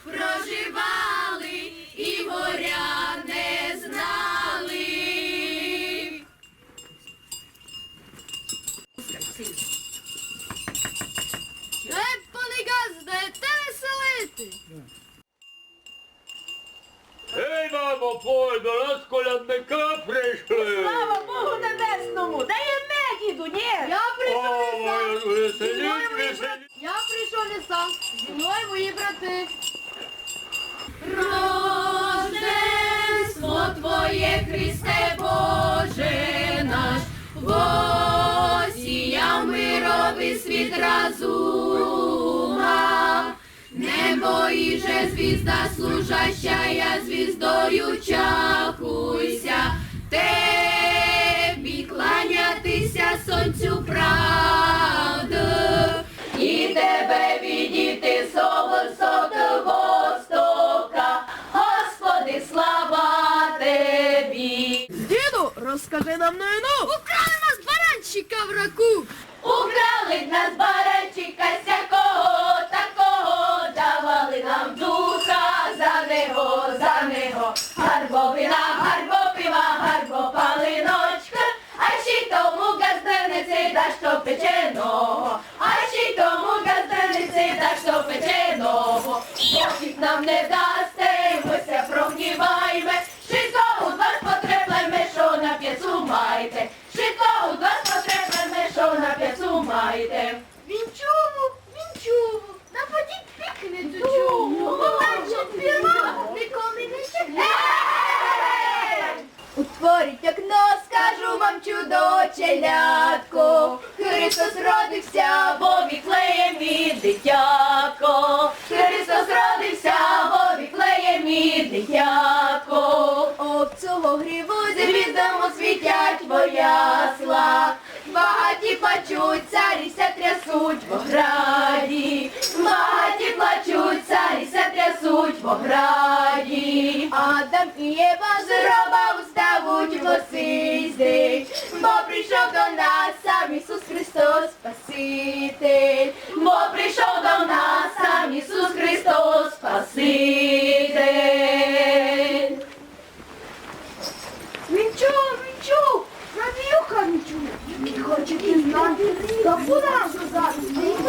проживали і горя не знали. Ей, пане газде, те веселити! Ей, мамо, пой, до нас колядника прийшли. Слава Богу Небесному! Де є ми, діду, ні? Я прийшов не Ой, сам. веселіть, веселіть. Я прийшов не сам. Зі мною мої брати. Рождество Твоє, Христе Боже наш, восіяв мировий світ разума. Небо і же звізда служаща, я звіздою чахуйся, Тебі кланятися сонцю правду, і тебе відійти солосо до востока, Господи, слава Тебі. Діду, розкажи нам новину. Украли нас баранчика в раку. Украли нас баранчика сякого такого, давали нам духа за него, гарбо вина, гарбо пива, гарбо палиночка, а ще й тому газдерниці да що печеного, а ще й тому газдерниці да що печеного. Бог нам не дасте, ми се прогнівайме, шито у вас потреблеме, що на п'єцу майте, шито у вас потреблеме, що на п'єцу майте. Вінчуву, нападіть пікницю чому. Побачить фірму, ніколи не чекає. Утворіть окно, скажу вам чудо-челядко, Христос родився, бо Віфлеємі дитятко, Христос родився, бо Віфлеємі дитятко. Об цього гріву звіздом освітять воясла, багаті плачуть, царі ся трясуть в ограді, багаті плачуть, царі ся трясуть в ограді. Адам і Єва з гроба уставуть восизди, бо прийшов до нас сам Ісус Христос Спаситель, бо прийшов до нас сам Ісус Христос Спаситель. Він чув, Радіюха не чув. Який хоче пізнати, та буде нам сказати,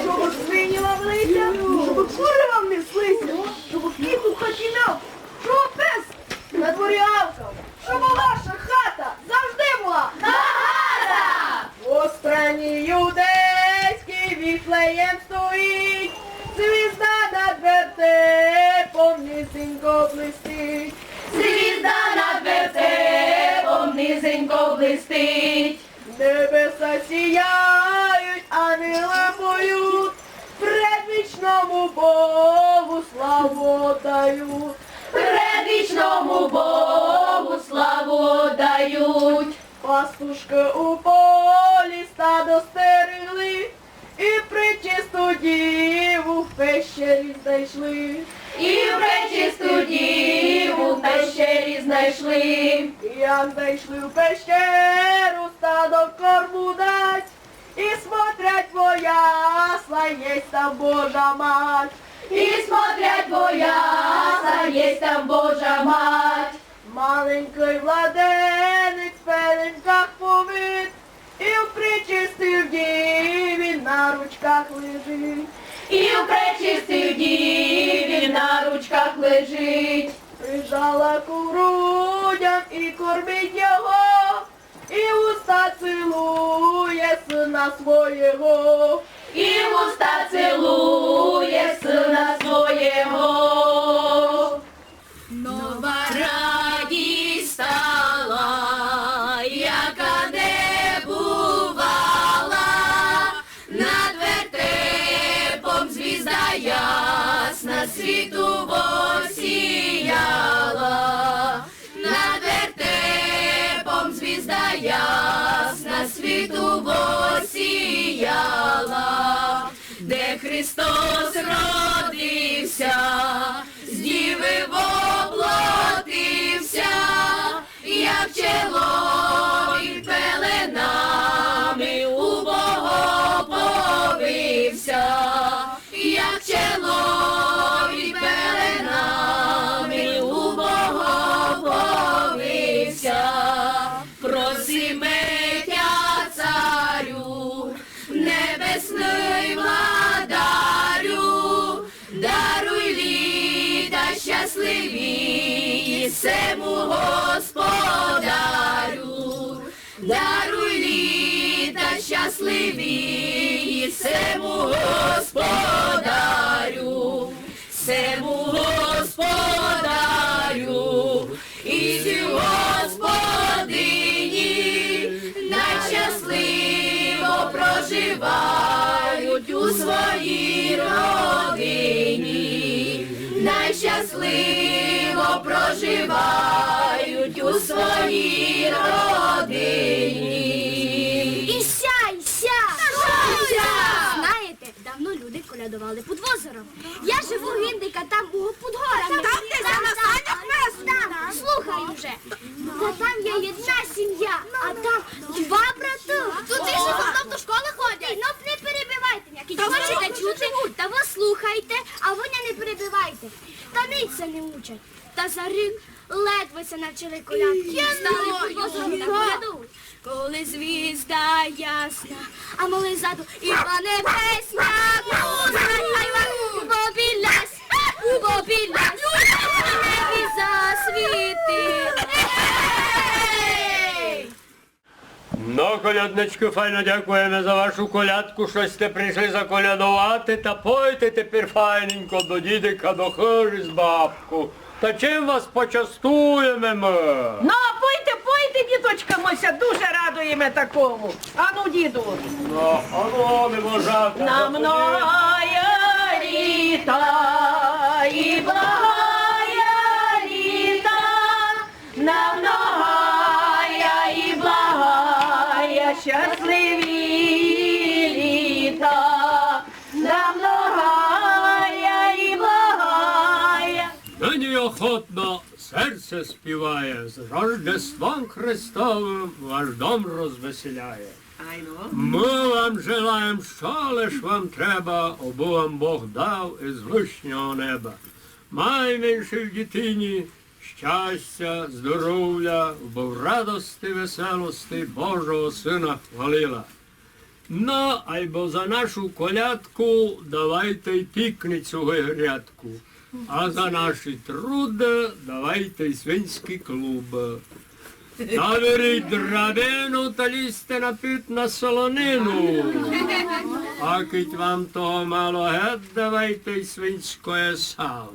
щоб свині ловилися, щоб кури вам неслися, щоб кіт у хаті м'яв, щоб пес на дворі гавкав, щоб ваша хата завжди була багата. У страні юдейській Віфлеєм стоїть, звізда над вертепом низенько блистить, звізда над вертепом низенько блистить. Небеса сіяють, ангели поють, предвічному Богу славу дають, предвічному Богу славу дають. Пастушки у полі стадо стерегли, і пречисту діву в пещері знайшли, і пречисту діву в пещері знайшли. Як зайшли в пещеру, стадо корму дать, і смотрять воясла, єсть там Божа мать, і смотрять воясла, єсть там Божа мать. Маленький младенець в пеленках повит, і в пречистій діві на ручках лежить, і в пречистій діві на ручках лежить. Прижала к грудям і кормить його, і в уста цілує сина свого, і в уста цілує сина свого. Нова радість стала, яка не бувала, над вертепом звізда ясна світу восіяла, над вертепом звізда ясна світу восіяла, де Христос родився, з діви воплотився, як чоловік пеленами у Бога повився, як чоловік пеленами всему господарю, даруй літа щасливі, всему господарю, всему господарю, і ці господині найщасливо проживають у своїй родині, найщасливо проживають у своїй родині. Іся! Знаєте, давно люди колядували під озером. Я живу в Індика, там під горами. Там десь на санях нас? Слухай вже. Та там є одна сім'я, а там два брати. Тут ти ж знов до школи ходять. Ну, не перебивайте. Як хочете чути, та ви слухайте, а ви не перебивайте. Та ниця не учать. Та за рік ледве се навчили колядки. Стали під озером та колядують. Коли звізда ясна, а моли ззаду Іва небесня, бо білясь, і небі засвіти. Ну, коляднички, файно дякуємо за вашу колядку, що сте прийшли заколядувати, та пойте тепер файненько до дідика, до хижі з бабку. Та чим вас почастуємо ми? Ну, пойте, діточка мося, дуже радуємо такому. Ану, діду. Ну, ану, не можете. На многая літа і благая літа, на многая і благая щасливі літа, на многая і благая. Нині охотно серце співає, з Рождеством Христовим ваш дом розвеселяє. Ай, ну. Ми вам желаєм, що лиш вам треба, обо вам Бог дав із вишнього неба. Май менше в дитині щастя, здоров'я, бо в радості, веселості Божого Сина хвалила. Ну, айбо за нашу колядку давайте й пікницю грядку. А за наші труди давайте й свинський клуб. Наберіть драбину та лізьте напит на солонину. А кить вам того мало гет, давайте й свинське сало.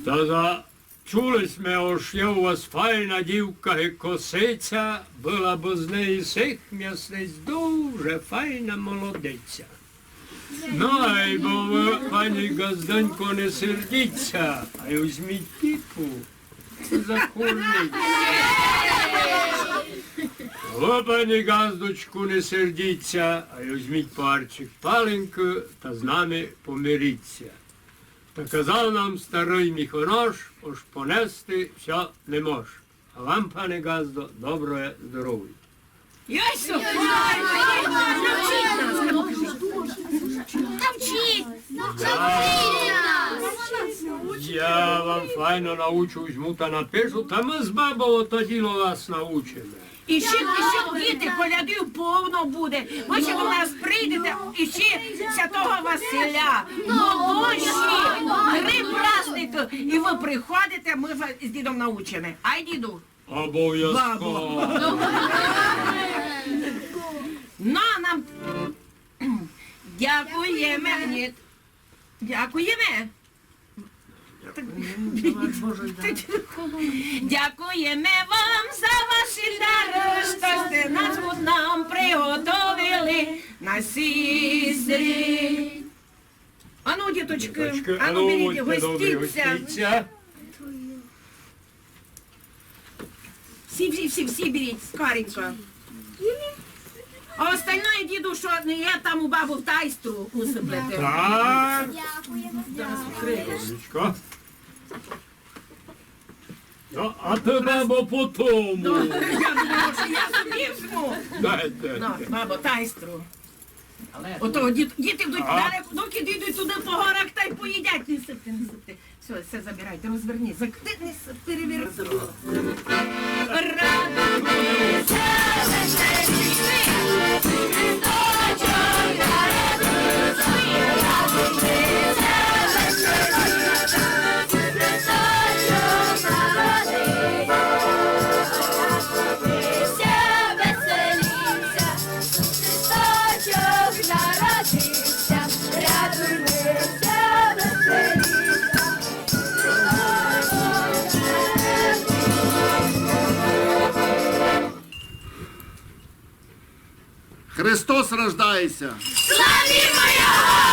Та чулись ми, ось є у вас файна дівка і косиця, була б з неї сих м'ясниць дуже файна молодиця. Ну, ай, бо ви, пані Газдонько, не сердіться, а й візьміть піпу, закурніть. Ви, пані Газдочку, не сердіться, а й візьміть парчик паленьки та з нами помиріться. Та казав нам старий міхонош, уж понести все не мож. А вам, пане Газдо, доброе здоров'я. Ясю! Навчіть! Я вам файно научу, візьму та напишу, та ми з бабою то діло вас научимо. І ще діти, колядів повно буде. Ви ще до нас прийдете, і ще Святого Василя, молодші, 3 праздники. І ви приходите, ми вас з дідом научимо. Ай, діду. Обов'язково. На нам дякуємо. Ні. Дякуємо. Дякуємо вам за ваші дари, що сте нас тут нам приготовили на сістрі. Ану, діточки, ану, беріть, будьте добрі, гостіться. гостіться. Всі беріть, скоренько. А остальное, діду, що не є там у бабу в тайстру усиплете. Так, Дякуємо. Олечко. Ну, а ти, бабо, по тому. Я думала, що я собі візьму. Дайте. На, бабо, тайстру. Ото діти йдуть далеко, доки дійдуть туди по горах, та й поїдять. Не сипте, не сипте. Все забирайте, розверніть. Не перевір. Радуйся, веселі ми, Христочок народився, радуйся, веселі ми, Христочок Христос рождається! Славімо Його!